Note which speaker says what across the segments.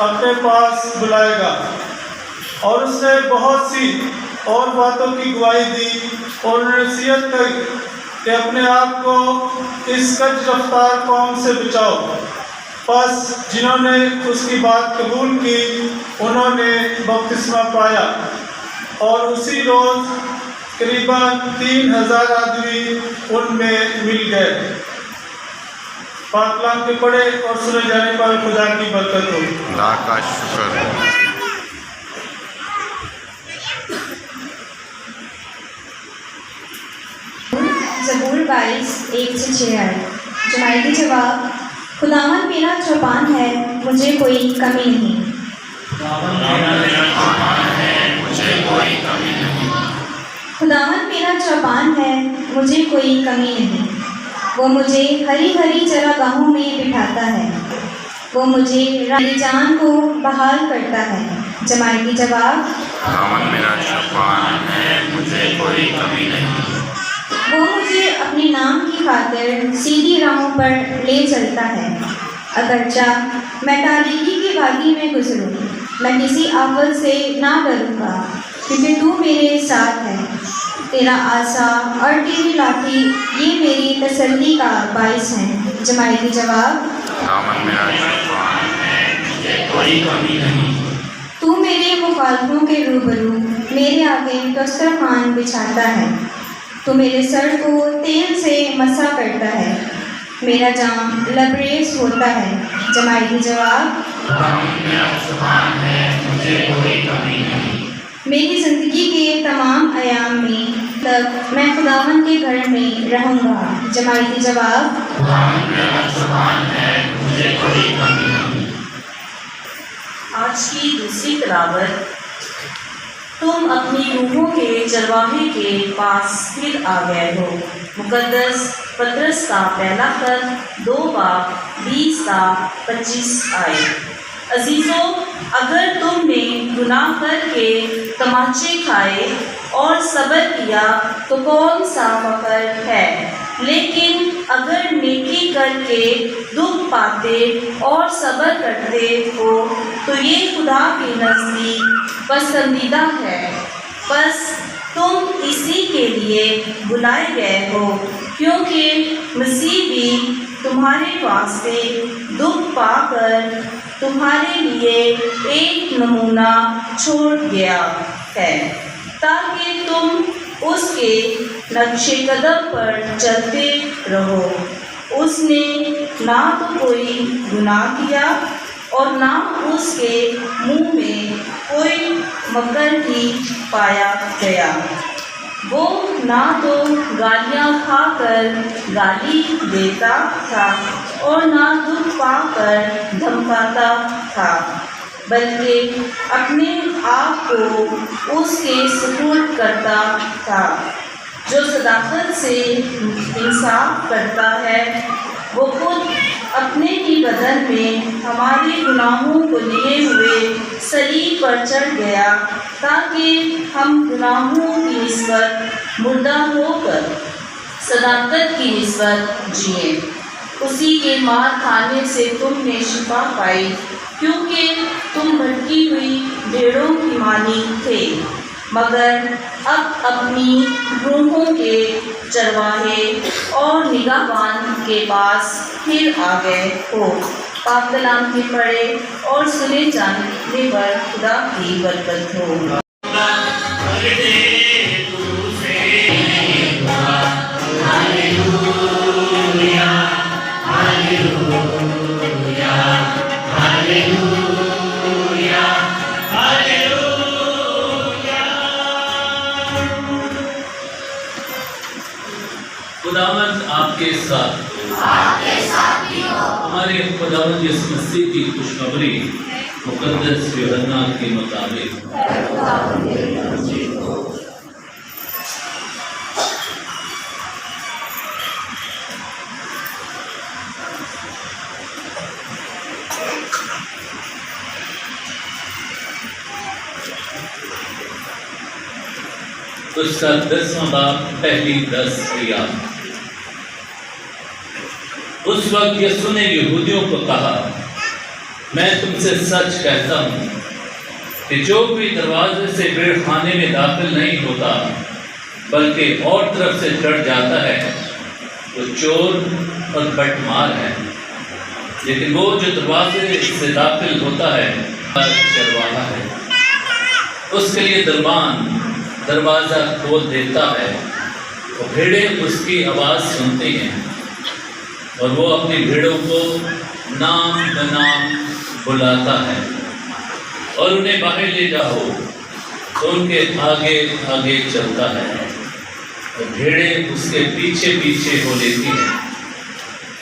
Speaker 1: اپنے پاس بلائے گا۔ اور اس نے بہت سی اور باتوں کی گواہی دی اور نصیحت کی کہ اپنے آپ کو اس کج رفتار قوم سے بچاؤ۔ پس جنہوں نے اس کی بات قبول کی انہوں نے بپتسمہ پایا، اور اسی روز قریباً 3000 آدمی ان میں مل گئے۔ پاک کلام کے پڑھے اور سنے جانے پر خدا کی برکت ہو۔
Speaker 2: خدا کا شکر ہو۔
Speaker 3: زبور 22:1-6 جماعتی جواب: خداوند میرا چوپان ہے، مجھے کوئی کمی نہیں۔ خداوند میرا چوپان ہے، مجھے کوئی کمی نہیں۔ وہ مجھے ہری ہری چراگاہوں میں بٹھاتا ہے، وہ مجھے راہ جان کو بحال کرتا ہے۔ جماعتی جواب:
Speaker 2: خداوند میرا چوپان ہے، مجھے کوئی کمی نہیں۔
Speaker 3: وہ مجھے اپنے نام کی خاطر سیدھی راہوں پر لے چلتا ہے۔ اگرچہ میں تاریکی کی وادی میں گزروں، میں کسی آفت سے نہ ڈروں گا، کیونکہ تو میرے ساتھ ہے۔ تیرا عصا اور تیری لاٹھی یہ میری تسلی کا باعث ہیں۔ جماعتی جواب:
Speaker 2: خداوند میرا چوپان ہے، مجھے کوئی کمی نہیں۔
Speaker 3: تو میرے مخالفوں کے روبرو میرے آگے دسترخوان بچھاتا ہے، تو میرے سر کو تیل سے مسا کرتا ہے، میرا جام لبریز ہوتا ہے۔ جماعتی جواب:
Speaker 2: خداوند میرا چوپان ہے، مجھے کوئی کمی نہیں۔
Speaker 3: میری زندگی کے تمام ایام میں تب میں خداوند کے گھر میں رہوں گا۔ جماعتی جواب:
Speaker 2: خداوند میرا چوپان ہے، مجھے کوئی کمی نہیں۔
Speaker 4: آج کی دوسری تلاوت: تم اپنی روحوں کے چرواہے کے پاس پھر آ گئے ہو۔ مقدس پطرس کا پہلا خط 2:20-25 آئے۔ عزیزو، اگر تم نے گناہ کر کے تماچے کھائے اور صبر کیا تو کون سا فخر ہے، لیکن اگر نیکی کر کے دکھ پاتے اور صبر کرتے ہو تو یہ خدا کے نزدیک پسندیدہ ہے۔ بس تم اسی کے لیے بلائے گئے ہو، کیونکہ مسیح بھی تمہارے واسطے دکھ پا کر تمہارے لیے ایک نمونہ چھوڑ گیا ہے، تاکہ تم اس کے نقش قدم پر چلتے رہو۔ اس نے نہ تو کوئی گناہ کیا اور نہ اس کے منہ میں کوئی مکر ہی پایا گیا۔ وہ نہ تو گالیاں کھا کر گالی دیتا تھا اور نہ دکھ پا کر دھمکاتا تھا، بلکہ اپنے آپ کو اس کے سپرد کرتا تھا۔ جو صداقت سے انصاف کرتا ہے وہ خود اپنے ہی بدن میں ہمارے گناہوں کو لیے ہوئے صلیب پر چڑھ گیا، تاکہ ہم گناہوں کی نسبت مردہ ہو کر صداقت کی نسبت جئیں۔ اسی کے مار کھانے سے تم نے شفا پائی، کیونکہ تم بھٹکی ہوئی بھیڑوں کی مانند تھے، مگر اب اپنی روحوں کے چرواہے اور نگہبان کے پاس پھر آ گئے ہو۔ پاک کلام کے پڑھے اور سنے جانے پر خدا کی برکت ہو۔
Speaker 5: خداوند آپ کے ساتھ ہمارے خداوند یسوع مسیح کی خوشخبری مقدس یوحنا کے مطابق اس کا 10واں باب پہلی 10 آیات۔ اس وقت یسوع نے یہودیوں کو کہا، میں تم سے سچ کہتا ہوں کہ جو کوئی دروازے سے بھیڑ خانے میں داخل نہیں ہوتا بلکہ اور طرف سے چڑھ جاتا ہے وہ چور اور بٹمار ہے، لیکن وہ جو دروازے سے داخل ہوتا ہے چرواہا ہے۔ اس کے لیے دربان دروازہ کھول دیتا ہے اور بھیڑیں اس کی آواز سنتی ہیں اور وہ اپنی بھیڑوں کو نام بنام بلاتا ہے اور انہیں باہر لے جاؤ تو ان کے آگے آگے چلتا ہے اور بھیڑیں اس کے پیچھے پیچھے ہو لیتی ہیں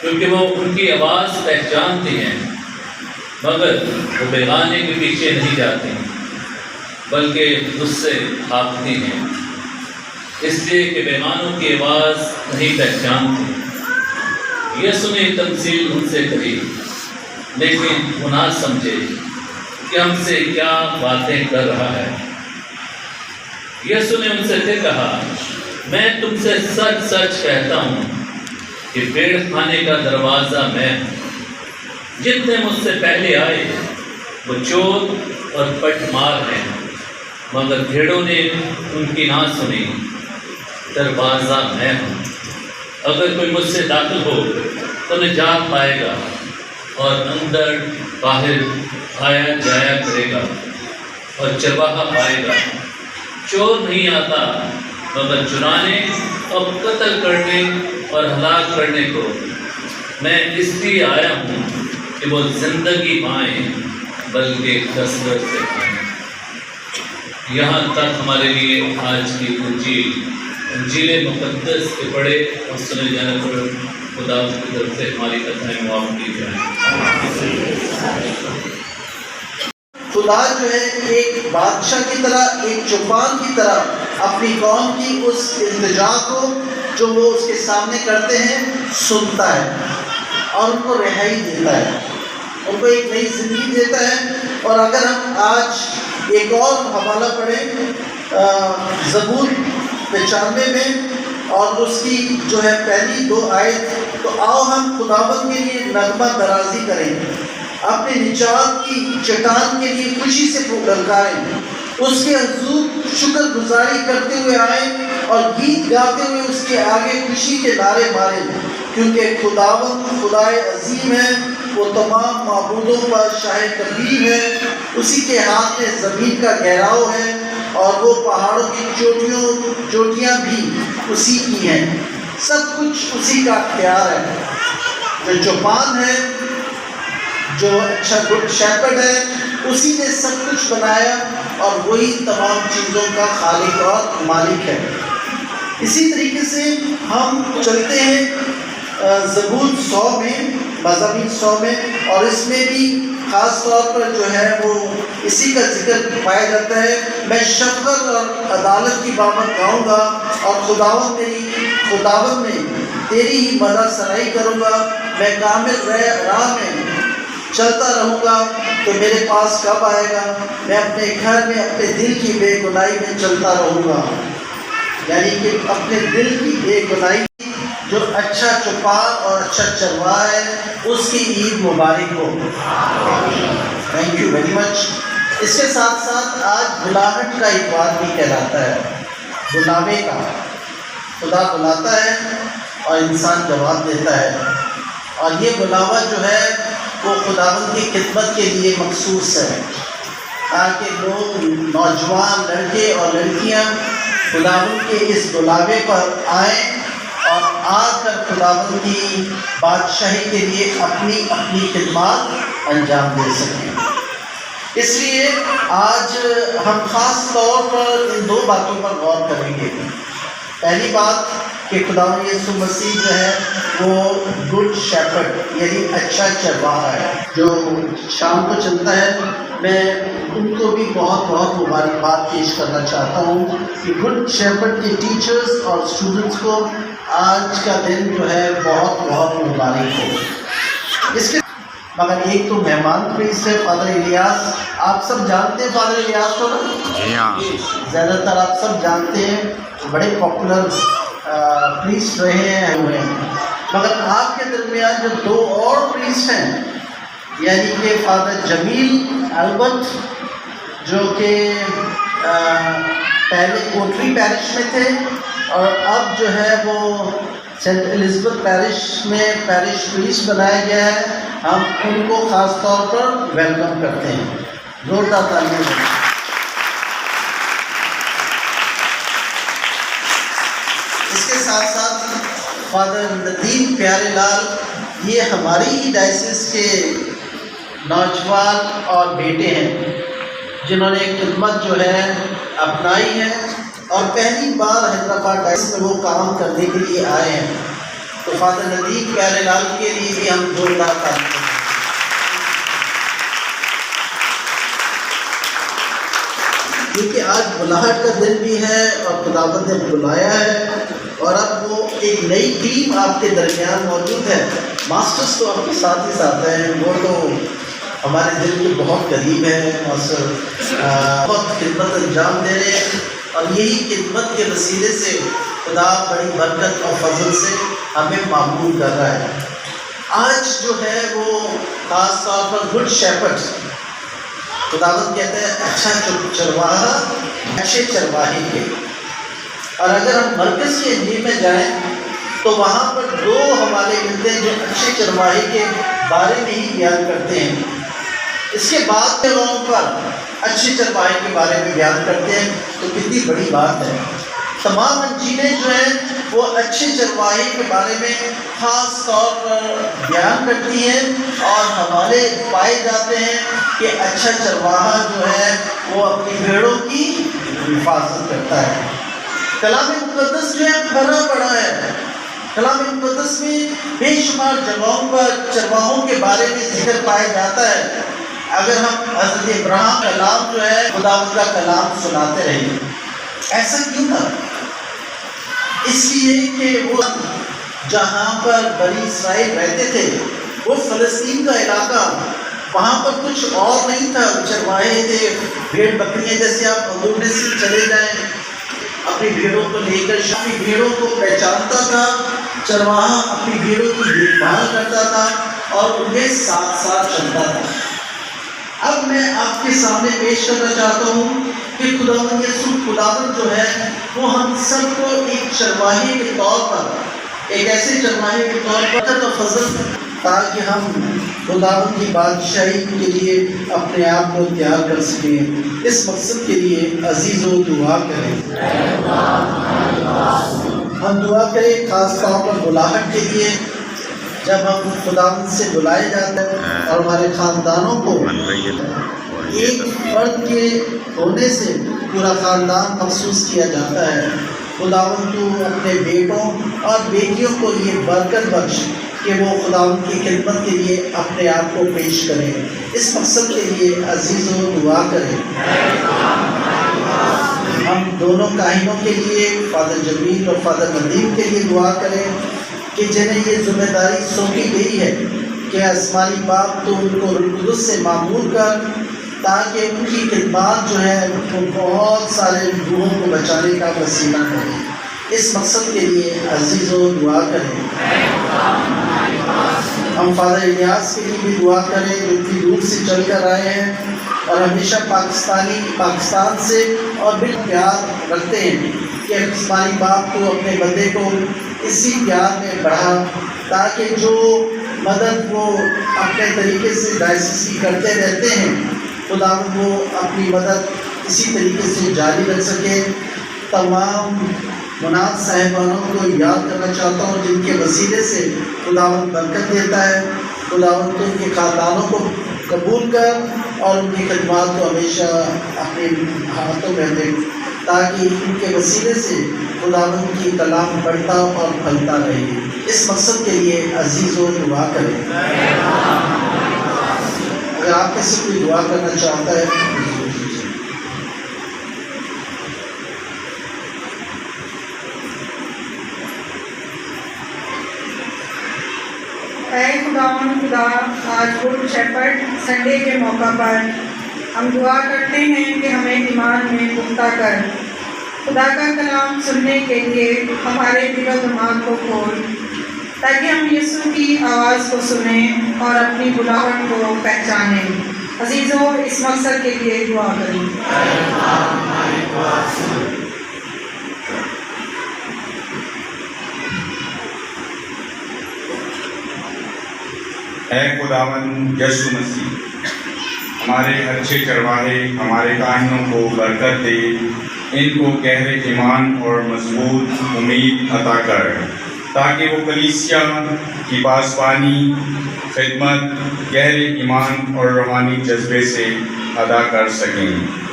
Speaker 5: کیونکہ وہ ان کی آواز پہچانتی ہیں، مگر وہ بیگانے کے پیچھے نہیں جاتی بلکہ اس سے بھاگتی ہیں، اس لیے کہ بیگانوں کی آواز نہیں پہچانتی۔ یسوع نے تمثیل ان سے کہی، لیکن وہ نہ سمجھے کہ ہم سے کیا باتیں کر رہا ہے۔ یسوع نے ان سے پھر کہا، میں تم سے سچ سچ کہتا ہوں کہ بھیڑ خانے کا دروازہ میں ہوں۔ جتنے مجھ سے پہلے آئے وہ چور اور بٹمار ہیں، مگر بھیڑوں نے ان کی نہ سنی۔ دروازہ میں ہوں، اگر کوئی مجھ سے داخل ہو تو نجات پائے گا اور اندر باہر آیا جایا کرے گا اور چرواہا پائے گا۔ چور نہیں آتا مگر چرانے اور قتل کرنے اور ہلاک کرنے کو، میں اس لیے آیا ہوں کہ وہ زندگی پائیں بلکہ کثرت سے پائیں۔ یہاں تک ہمارے لیے آج کی انجیل مقدس کے پڑھے اور سنے جانے پر خدا کی طرف سے ہماری کتھائیں معاف کی جائیں۔
Speaker 6: خدا جو ہے ایک بادشاہ کی طرح، ایک چوپان کی طرح اپنی قوم کی اس التجا کو جو وہ اس کے سامنے کرتے ہیں سنتا ہے اور ان کو رہائی دیتا ہے، ان کو ایک نئی زندگی دیتا ہے۔ اور اگر ہم آج ایک اور حوالہ پڑھیں زبور 95 میں اور اس کی جو ہے پہلی 2 آیت، تو آؤ ہم خداوند کے لیے نغمہ درازی کریں، اپنے نجات کی چٹان کے لیے خوشی سے للکاریں، اس کے حضور شکر گزاری کرتے ہوئے آئیں اور گیت گاتے ہوئے اس کے آگے خوشی کے نعرے ماریں، کیونکہ خداوند خدائے عظیم ہے، وہ تمام معبودوں پر شاہ کبیر ہے، اسی کے ہاتھ میں زمین کا گہراؤ ہے اور وہ پہاڑوں کی چوٹیاں بھی اسی کی ہیں، سب کچھ اسی کا اختیار ہے۔ جو چوپان ہے، جو اچھا گڈ شیپرڈ ہے، اسی نے سب کچھ بنایا اور وہی تمام چیزوں کا خالق اور مالک ہے۔ اسی طریقے سے ہم چلتے ہیں زبور 100 میں، مزامین 100 میں، اور اس میں بھی خاص طور پر جو ہے وہ اسی کا ذکر پایا جاتا ہے، میں شفقت اور عدالت کی بابت گاؤں گا اور خداوند میں تیری ہی مدح سرائی کروں گا، میں کامل راہ میں چلتا رہوں گا تو میرے پاس کب آئے گا، میں اپنے گھر میں اپنے دل کی بے گناہی میں چلتا رہوں گا، یعنی کہ اپنے دل کی بے گناہی جو اچھا چوپان اور اچھا چرواہا ہے اس کی عید مبارک ہو۔ Thank you very much. اس کے ساتھ ساتھ آج بلاہٹ کا اتوار بھی کہلاتا ہے، بلاوے کا۔ خدا بلاتا ہے اور انسان جواب دیتا ہے، اور یہ بلاوا جو ہے وہ خداوند کی خدمت کے لیے مخصوص ہے، تاکہ لوگ، نوجوان لڑکے اور لڑکیاں خداوند کے اس بلاوے پر آئیں اور آ کر خداوند کی بادشاہی کے لیے اپنی اپنی خدمات انجام دے سکیں۔ اس لیے آج ہم خاص طور پر ان 2 باتوں پر غور کریں گے۔ پہلی بات کہ خداوند یسوع مسیح جو ہے وہ گڈ شیپرڈ یعنی اچھا چرواہا ہے، جو شام کو چلتا ہے۔ میں ان کو بھی بہت بہت مبارکباد پیش کرنا چاہتا ہوں کہ گڈ شیپرڈ کے ٹیچرز اور اسٹوڈنٹس کو آج کا دن جو ہے بہت بہت مبارک ہو۔ اس کے مگر ایک تو مہمان پریسٹ ہے فادر الیاس، آپ سب جانتے ہیں فادر الیاس کو؟
Speaker 2: جی ہاں،
Speaker 6: زیادہ تر آپ سب جانتے ہیں، بڑے پاپولر پریسٹ رہے ہیں ہوئے ہیں، مگر آپ کے درمیان جو 2 اور پریسٹ ہیں یعنی کہ فادر جمیل البرٹ جو کہ پہلے کوٹری پیرش میں تھے اور اب جو ہے وہ سینٹ الزبتھ پیرش میں پیرش پریسٹ بنایا گیا ہے. ہم ان کو خاص طور پر ویلکم کرتے ہیں. زوردار تالیاں دیں. اس کے ساتھ ساتھ فادر ندیم پیارے لال یہ ہماری ہی ڈائسس کے نوجوان اور بیٹے ہیں جنہوں نے خدمت جو ہے اپنائی ہے اور پہلی بار حیدرآباد ڈائسس میں وہ کام کرنے کے لیے آئے ہیں. تو فادر ندیم پیارے لال کے لیے بھی ہم زوردار تالیاں دیں. کیونکہ آج بلاہٹ کا دن بھی ہے اور خداوند نے بلایا ہے اور اب وہ ایک نئی ٹیم آپ کے درمیان موجود ہے. ماسٹرز تو آپ کے ساتھ ہی ساتھ ہیں, وہ تو ہمارے دل کے بہت قریب ہیں. ماسٹر بہت خدمت انجام دے رہے ہیں اور یہی خدمت کے وسیلے سے خدا بڑی برکت اور فضل سے ہمیں معمول کر رہا ہے. آج جو ہے وہ خاص طور پر گڈ شیپرڈ خداوند کہتے ہیں اچھا چرواہا اچھے چرواہے کے. اور اگر ہم مرکز کی انجیل میں جائیں تو وہاں پر 2 حوالے ملتے ہیں جو اچھے چرواہے کے بارے میں ہی بیان کرتے ہیں. اس کے بعد کے لوگوں پر اچھے چرواہے کے بارے میں بیان کرتے ہیں تو کتنی بڑی بات ہے. تمام انجیلیں جو ہیں وہ اچھے چرواہے کے بارے میں خاص طور پر بیان کرتی ہیں اور حوالے پائے جاتے ہیں کہ اچھا چرواہا جو ہے وہ اپنی بھیڑوں کی حفاظت کرتا ہے. کلام مقدس جو ہے بھرا پڑا ہے. کلام مقدس میں بے شمار جگہوں پر چرواہوں کے بارے میں ذکر پایا جاتا ہے. اگر ہم حضرت ابراہیم کا کلام جو ہے خداوند کا کلام سناتے رہیں. ایسا کیوں تھا؟ اس لیے کہ وہ جہاں پر بنی اسرائیل رہتے تھے وہ فلسطین کا علاقہ, وہاں پر کچھ اور نہیں تھا. چرواہے تھے, بھیڑ بکریاں جیسے آپ حضور میں سے چلے جائیں اپنی بھیڑوں کو لے کر اپنی بھیڑوں کو پہچانتا تھا. چرواہا اپنی بھیڑوں کی دیکھ بھال کرتا تھا اور انہیں ساتھ ساتھ چلتا تھا. اب میں آپ کے سامنے پیش کرنا چاہتا ہوں کہ خداوند یسوع خداوند جو ہے وہ ہم سب کو ایک چرواہے کے طور پر, ایک ایسے چرواہے کے طور پر تو فضل تاکہ ہم خداوند کی بادشاہی کے لیے اپنے آپ کو تیار کر سکیں. اس مقصد کے لیے عزیزو دعا کریں. ہم دعا کریں خاص طور پر بلاہٹ کے لیے. جب ہم خداوند سے بلائے جاتے ہیں اور ہمارے خاندانوں کو ایک فرد کے ہونے سے پورا خاندان محسوس کیا جاتا ہے. خداوند تو اپنے بیٹوں اور بیٹیوں کو یہ برکت بخش کہ وہ خداوند کی خدمت کے لیے اپنے آپ کو پیش کریں. اس مقصد کے لیے عزیزوں دعا کریں. ہم دونوں کاہنوں کے لیے فادر جمیل اور فادر ندیم کے لیے دعا کریں کہ جنہیں یہ ذمہ داری سونپی گئی ہے کہ آسمانی باپ تو ان کو روح القدس سے معمور کر تاکہ ان کی خدمات جو ہے وہ بہت سارے روحوں کو بچانے کا وسیلہ کرے. اس مقصد کے لیے عزیزوں دعا کریں. ہم فادر الیاس کے لیے بھی دعا کریں جو اتنی دور سے چل کر آئے ہیں اور ہمیشہ پاکستان سے اور بھی پیار رکھتے ہیں کہ آسمانی باپ کو اپنے بندے کو اسی پیار میں بڑھا تاکہ جو مدد وہ اپنے طریقے سے ڈائسس کی کرتے رہتے ہیں خداوند وہ اپنی مدد اسی طریقے سے جاری رکھ سکے. تمام مناد صاحبانوں کو یاد کرنا چاہتا ہوں جن کے وسیلے سے خداوند برکت دیتا ہے. خداوند ان کے خاندانوں کو قبول کر اور ان کی خدمات کو ہمیشہ اپنے ہاتھوں میں دے تاکہ ان کے وسیلے سے خداوند کی کلام بڑھتا اور پھلتا رہے. اس مقصد کے لیے عزیزوں دعا کریں. اگر آپ میں سے کوئی دعا کرنا چاہتا ہے
Speaker 7: اے خداوند خدا, آج گڈ شیپرڈ سنڈے کے موقع پر ہم دعا کرتے ہیں کہ ہمیں ایمان میں پختہ کر. خدا کا کلام سننے کے لیے ہمارے دل و دماغ کو کھول. تاکہ ہم یسوع کی آواز کو سنیں اور اپنی بلاہٹ کو پہچانیں۔ عزیزوں، اس مقصد کے لیے دعا کریں۔
Speaker 2: اے خداوند یسوع مسیح، ہمارے اچھے چرواہے ہمارے کاہنوں کو برکت دے، ان کو گہرے ایمان اور مضبوط امید عطا کر، تاکہ وہ کلیسیا کی پاسبانی، خدمت، گہرے ایمان اور روحانی جذبے سے ادا کر سکیں۔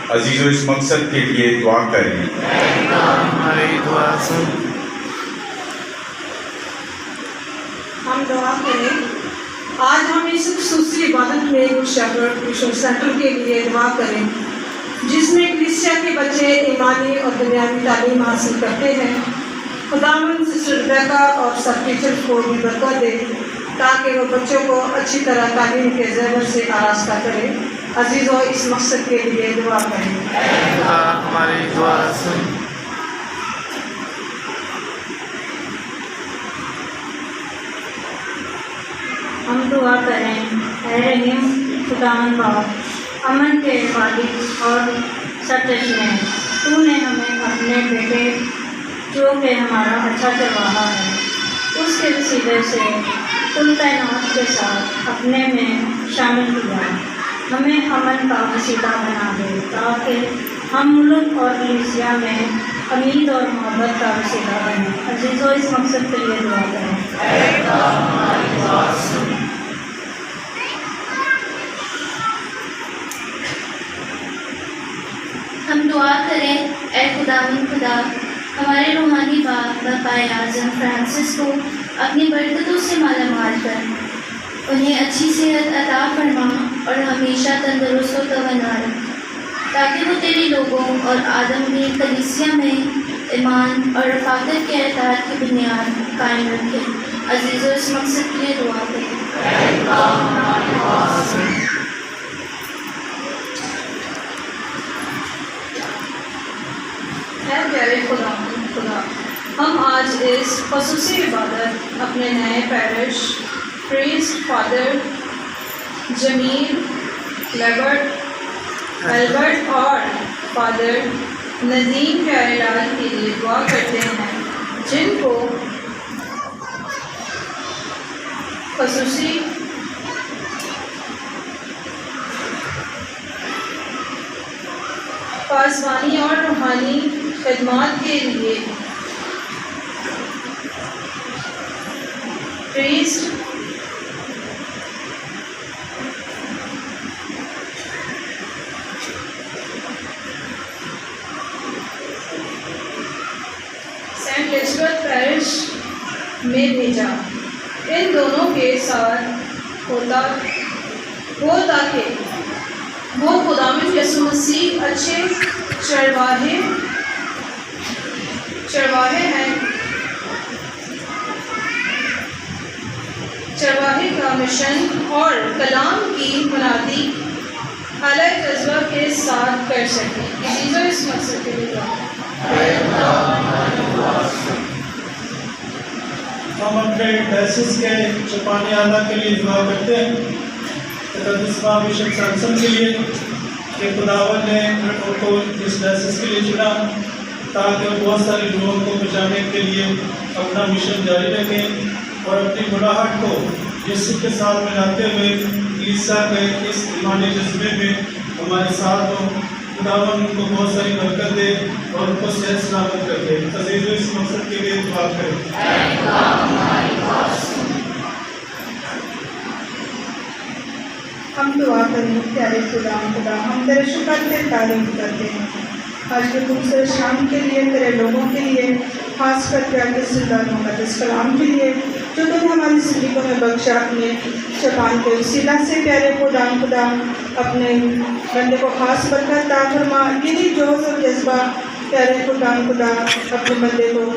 Speaker 2: عزیزو، اس مقصد کے لیے دعا کریں۔
Speaker 7: ہم دعا کریں۔ آج ہم اس خصوصی عبادت میں شیپرڈ مشن سینٹر کے لیے دعا کریں، جس میں کلیسیا کے بچے ایمانی اور دنیاوی تعلیم حاصل کرتے ہیں۔ خداوند سسٹر ریبیکا اور سب ٹیچرز کو بھی برکت دے، تاکہ وہ بچوں کو اچھی طرح تعلیم کے زیور سے آراستہ کرے۔ عزیزوں، اس مقصد کے لیے دعا کریں۔
Speaker 8: ہماری دعا سن۔
Speaker 3: ہم دعا کریں۔ اے رحیم خداوند باپ، امن کے والد اور سرچشمے، تو نے ہمیں اپنے بیٹے جو کہ ہمارا اچھا چرواہا ہے، اس کے وسیلے سے کل تعینات کے ساتھ اپنے میں شامل کیا۔ ہمیں امن کا وسیلہ بنا دے، تاکہ ہم ملک اور کلیسیا میں امید اور محبت کا وسیلہ بنیں۔ عزیزوں، اس مقصد کے لیے دعا کریں۔
Speaker 9: ہم دعا کریں۔ اے خداوند خدا، ہمارے روحانی باپ بقائے اعظم فرانسس کو اپنی برکتوں سے مالا مال کر انہیں اچھی صحت عطا فرما اور ہمیشہ تندرست و توانا رکھ، تاکہ وہ تیرے لوگوں اور آدمی کلیسیا میں ایمان اور رفاقت کے اطاعت کی بنیاد قائم رکھے۔ عزیزوں، اس مقصد کے لیے دعا کریں۔
Speaker 7: اے پیارے خدا، ہم آج اس خصوصی عبادت اپنے نئے پیرش پریسٹ فادر جمیل البرٹ اور فادر ندیم پیارے لال کے لیے دعا کرتے ہیں، جن کو خصوصی پاسبانی اور روحانی خدمات کے لیے پریسٹ سینٹ ایلزبتھ پیرش میں بھیجا۔ ان دونوں کے ساتھ ہو تاکہ وہ خداوند یسوع مسیح اچھے چرواہے کا مشن اور کلام کی منادی اعلیٰ جذبہ کے ساتھ کر سکیں۔ عزیزوں، اس مقصد کے لیے
Speaker 1: ہم اپنے ڈائسس کے چپانے آلہ کے لیے دعا کرتے ہیں، تقدس بشپ سیمسن کے لیے کہ خداوند نے ان کو اس ڈائسس کے لیے چنا، تاکہ وہ بہت سارے لوگوں کو بچانے کے لیے اپنا مشن جاری رکھیں اور اپنی بلاہٹ کو یسوع کے ساتھ ملاتے ہوئے کلیسیا کے اس ایمانی جذبے میں ہمارے ساتھ ہو۔ خداوند ان کو بہت ساری برکت دے اور ان کو صحت سلامت کر دے۔ عزیزوں، اس مقصد کے لیے دعا کریں۔
Speaker 7: ہم دعا کریں۔ پیارے خدا، ہم تیرے شکر کے تعریف کرتے ہیں آج کے خوبصورت شام کے لیے، تیرے لوگوں کے لیے، خاص کر کے آپ کے مقدس کلام کے لیے جو تم نے ہماری زندگیوں میں بخشا اپنے شیطان کے وسیلہ سے۔ پیارے خدا اپنے بندے کو خاص برکت عطا فرما، یہی جوش اور جذبہ پیارے خدا اپنے بندے کو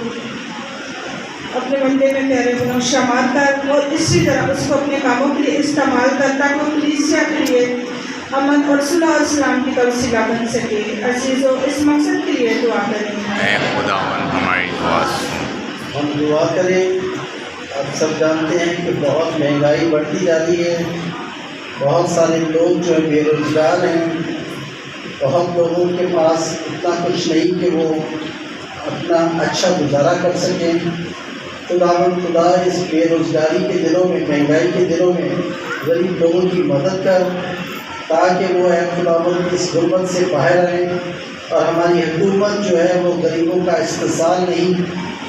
Speaker 7: اپنے بندے میں پیارے گناہ شمار کر اور اسی طرح اس کو اپنے کاموں کے لیے استعمال کرتا کہ وہ کلیسیا کے لیے امن اور صلح اور سلامتی کا وسیلہ بن سکے۔ عزیزوں، اس مقصد کے لیے دعا کریں۔
Speaker 2: اے خداوند ہماری دعا سن۔
Speaker 6: ہم دعا کریں۔ آپ سب جانتے ہیں کہ بہت مہنگائی بڑھتی جا رہی ہے، بہت سارے لوگ جو بے روزگار ہیں، بہت لوگوں کے پاس اتنا کچھ نہیں کہ وہ اپنا اچھا گزارا کر سکیں۔ خدا اس بے روزگاری کے دنوں میں، مہنگائی کے دنوں میں غریب لوگوں کی مدد کر، تاکہ وہ خداوند اس غربت سے باہر آئیں، اور ہماری حکومت جو ہے وہ غریبوں کا استحصال نہیں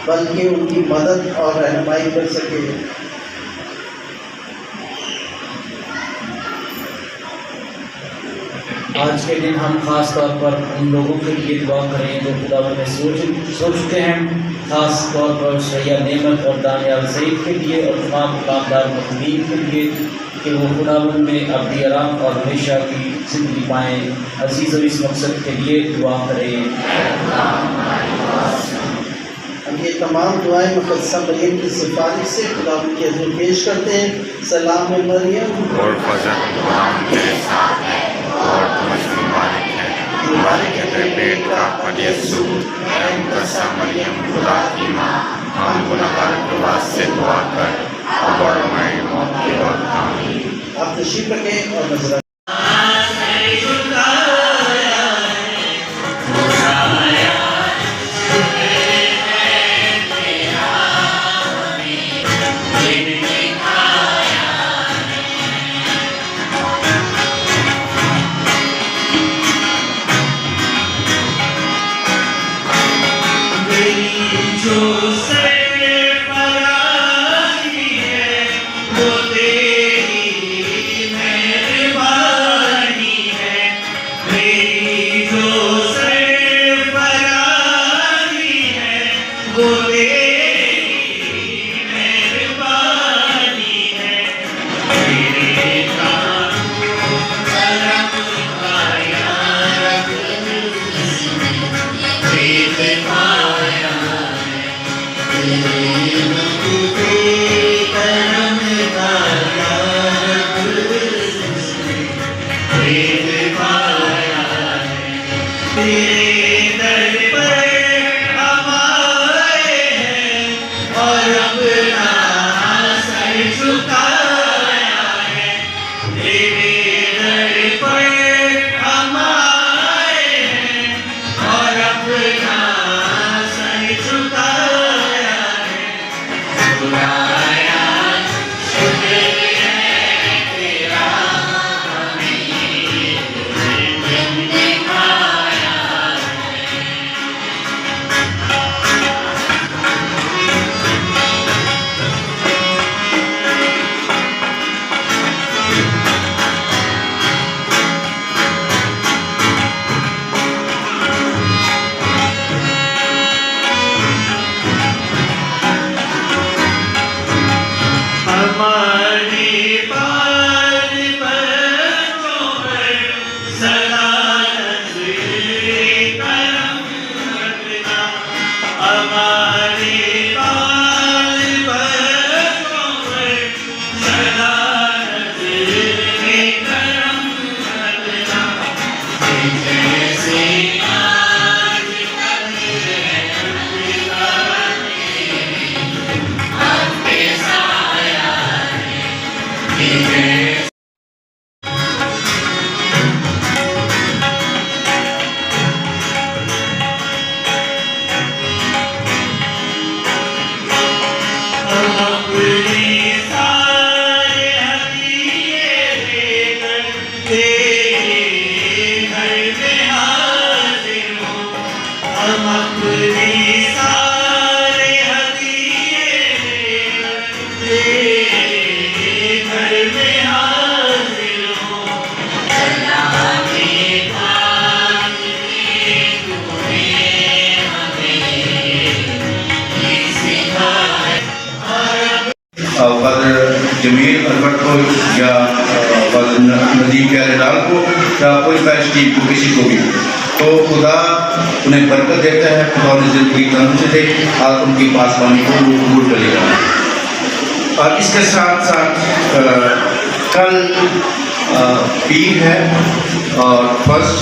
Speaker 6: بلکہ ان کی مدد اور رہنمائی کر سکے۔
Speaker 10: آج کے دن ہم خاص طور پر ان لوگوں کے لیے دعا کریں جو خداوند میں سوچ چکے ہیں، خاص طور پر سیاح نعمت اور دانیال سعید کے لیے اور تمام دکاندار مخدومین کے لیے کہ وہ خداوند میں ابدی آرام اور ہمیشہ کی زندگی پائیں۔ عزیز و اس مقصد کے لیے دعا کریں۔
Speaker 6: ہم یہ تمام دعائیں مقدسہ مریم کی سفارش سے خداوند کی حضور پیش کرتے ہیں۔ سلام مریم،
Speaker 11: اور فضل خداوند تیرے ساتھ ہے اور تم اس کی مبارک ہے تیرے پیٹ کا پھل یسوع۔ اے مقدسہ مریم خدا کی ماں، ہم گنہگار کے واسطے دعا کر اب اور ہماری موت کے وقت آمین۔
Speaker 6: آپ تشریف رکھیں اور نظر
Speaker 12: فادر جمیل البرٹ کو یا فادر ندیم کیرنال کو یا کوئی پیش ٹیم کو کسی کو بھی، تو خدا انہیں برکت دیتا ہے، خدا انہیں زندگی تندرستی دے اور ان کی پاسبانی کو وہ قبول کرے گا۔ اور اس کے ساتھ ساتھ کل پیر ہے اور فرسٹ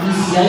Speaker 10: PCI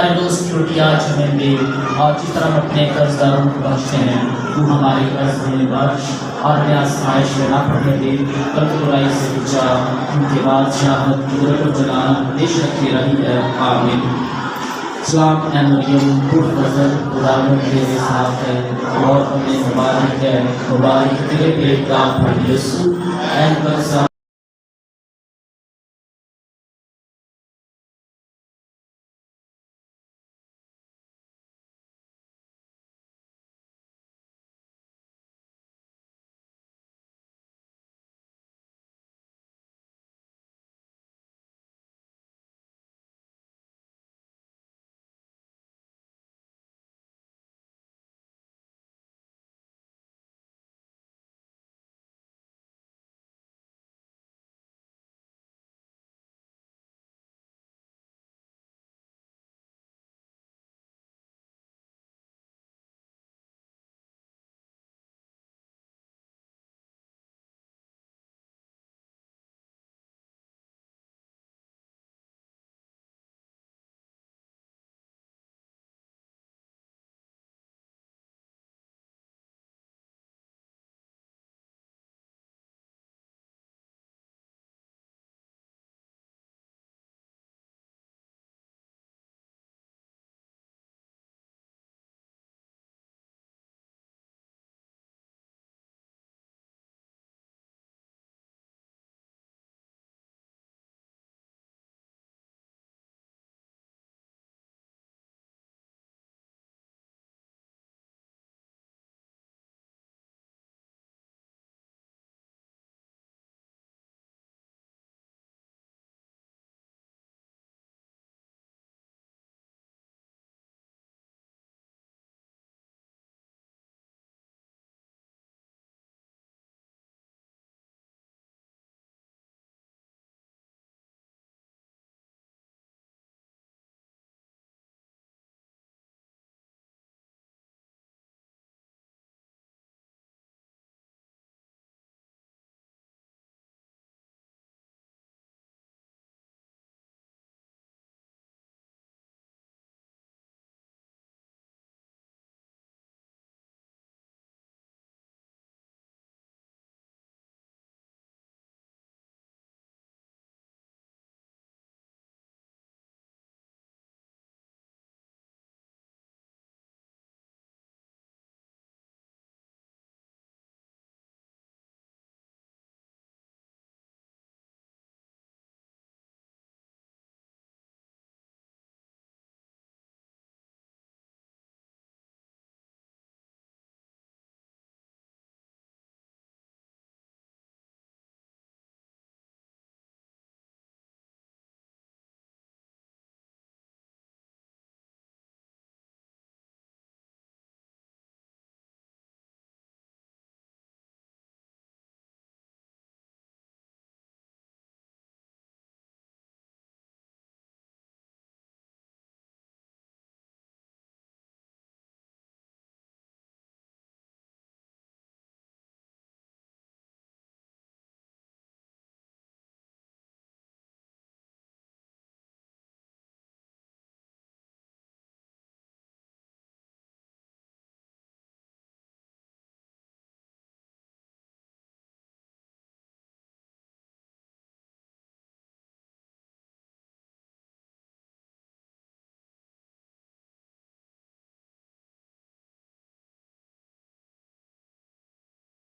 Speaker 10: ہمارے دوست کی روٹی آج ہمیں دے، اور جس طرح ہم اپنے قرض داروں کو بخشتے ہیں تو ہماری قرض ہمیں بخش، اور ہمیں آزمائش میں نہ پڑنے دے بلکہ برائی سے بچا، ان کے بعد شہادت قدرت و جلال ہمیشہ رکھی رہی ہے، آمین۔ سلام اے مریم پر فضل، خداوند تیرے ساتھ ہے اور ہمیں مبارک ہے، مبارک تیرے پیٹ کا پھل یسوع، اے مقدس